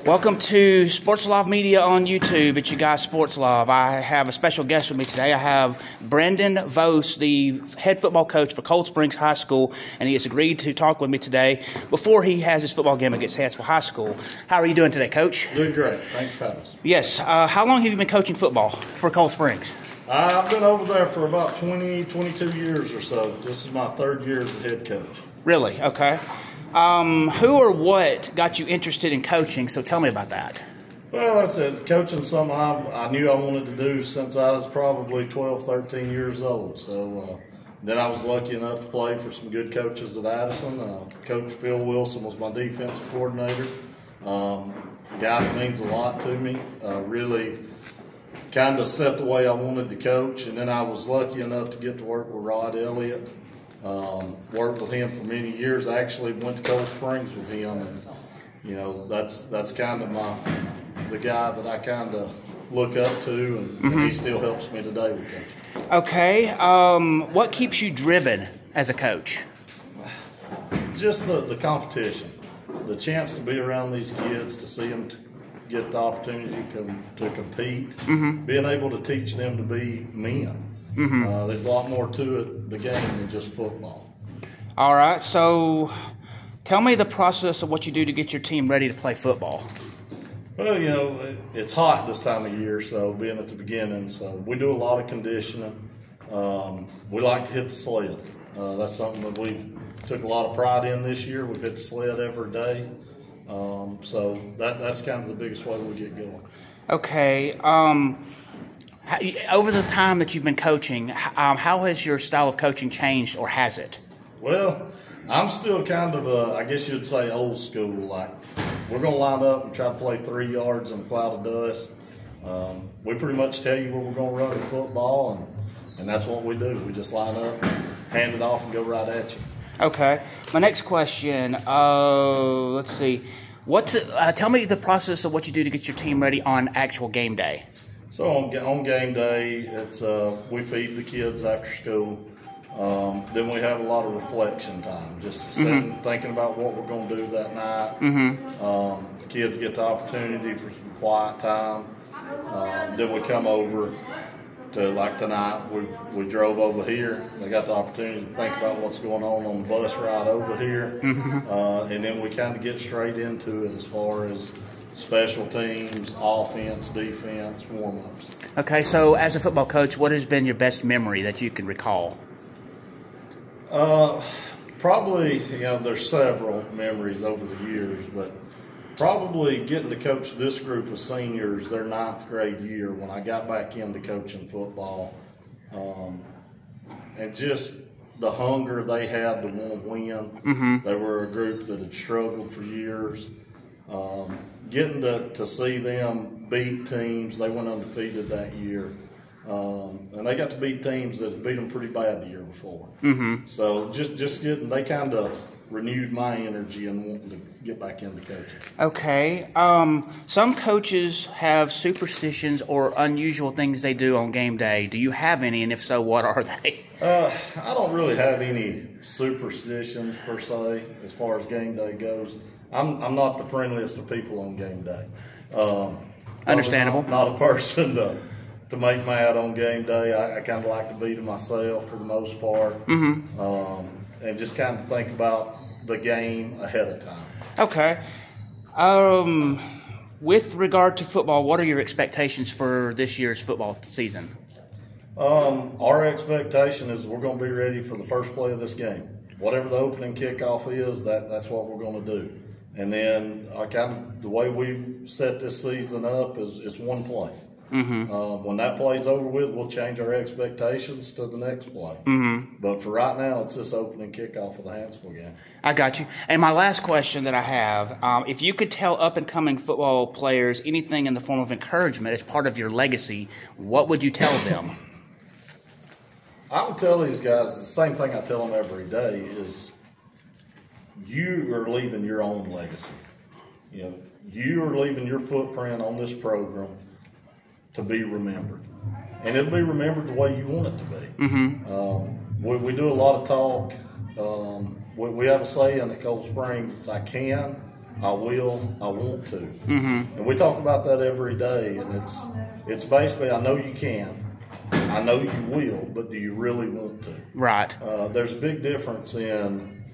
Welcome to Sports Love Media on YouTube. It's your guy, Sports Love. I have a special guest with me today. I have Brendan Voce, the head football coach for Cold Springs High School, and he has agreed to talk with me today before he has his football game against Hanceville High School. How are you doing today, Coach? Doing great. Thanks for having us. Yes. How long have you been coaching football for Cold Springs? I've been over there for about 22 years or so. This is my third year as the head coach. Really? Okay. Who or what got you interested in coaching? So tell me about that. Well, I said coaching something I knew I wanted to do since I was probably 12, 13 years old. So then I was lucky enough to play for some good coaches at Addison. Coach Phil Wilson was my defensive coordinator. A guy that means a lot to me. Really kind of set the way I wanted to coach. And then I was lucky enough to get to work with Rod Elliott. Worked with him for many years. I actually went to Cold Springs with him, and you know that's kind of the guy that I kind of look up to, and he still helps me today with coaching. Okay, what keeps you driven as a coach? Just the competition, the chance to be around these kids, to see them get the opportunity to compete, being able to teach them to be men. There's a lot more to it, the game, than just football. All right, so tell me the process of what you do to get your team ready to play football. Well, you know, it's hot this time of year, so being at the beginning, so we do a lot of conditioning. We like to hit the sled. That's something that we've took a lot of pride in this year. We've hit the sled every day. So that's kind of the biggest way we get going. Okay. Over the time that you've been coaching, how has your style of coaching changed, or has it? Well, I'm still kind of I guess you'd say old school. Like, we're going to line up and try to play 3 yards in a cloud of dust. We pretty much tell you where we're going to run the football, and that's what we do. We just line up, hand it off, and go right at you. Okay. My next question, let's see. Tell me the process of what you do to get your team ready on actual game day. So on game day, it's we feed the kids after school. Then we have a lot of reflection time, just sitting, thinking about what we're going to do that night. The kids get the opportunity for some quiet time. Then we come over to, like tonight, we drove over here. They got the opportunity to think about what's going on the bus ride over here. And then we kind of get straight into it as far as special teams, offense, defense, warm-ups. Okay, so as a football coach, what has been your best memory that you can recall? Probably, you know, there's several memories over the years, but probably getting to coach this group of seniors their 9th grade year when I got back into coaching football, and just the hunger they had to want to win. They were a group that had struggled for years. Getting to see them beat teams, they went undefeated that year, and they got to beat teams that had beat them pretty bad the year before. So just getting, they kind of renewed my energy and wanting to get back into coaching. Okay. Some coaches have superstitions or unusual things they do on game day. Do you have any, and if so, what are they? I don't really have any superstitions per se as far as game day goes. I'm not the friendliest of people on game day. Understandable. Not a person to make mad on game day. I kind of like to be to myself for the most part, and just kind of think about the game ahead of time. Okay. With regard to football, what are your expectations for this year's football season? Our expectation is we're going to be ready for the first play of this game. Whatever the opening kickoff is, that's what we're going to do. And then the way we've set this season up is one play. When that play's over with, we'll change our expectations to the next play. But for right now, it's this opening kickoff of the Hanceville game. I got you. And my last question that I have, if you could tell up-and-coming football players anything in the form of encouragement as part of your legacy, what would you tell them? I would tell these guys the same thing I tell them every day is, you are leaving your own legacy. You know, you are leaving your footprint on this program to be remembered, and it'll be remembered the way you want it to be. We do a lot of talk. We have a saying at Cold Springs: "It's I can, I will, I want to. And we talk about that every day, and it's basically, I know you can, I know you will, but do you really want to? Right. There's a big difference in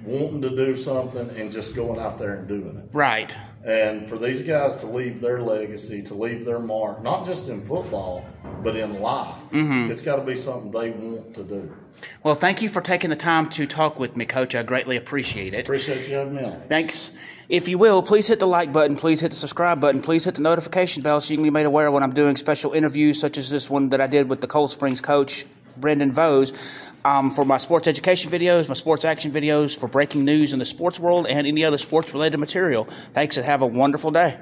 wanting to do something and just going out there and doing it. Right. And for these guys to leave their legacy, to leave their mark, not just in football, but in life, it's got to be something they want to do. Well, thank you for taking the time to talk with me, Coach. I greatly appreciate it. Appreciate you having me on. Thanks. If you will, please hit the like button. Please hit the subscribe button. Please hit the notification bell so you can be made aware when I'm doing special interviews such as this one that I did with the Cold Springs coach, Brendan Voce, for my sports education videos, my sports action videos, for breaking news in the sports world, and any other sports-related material. Thanks, and have a wonderful day.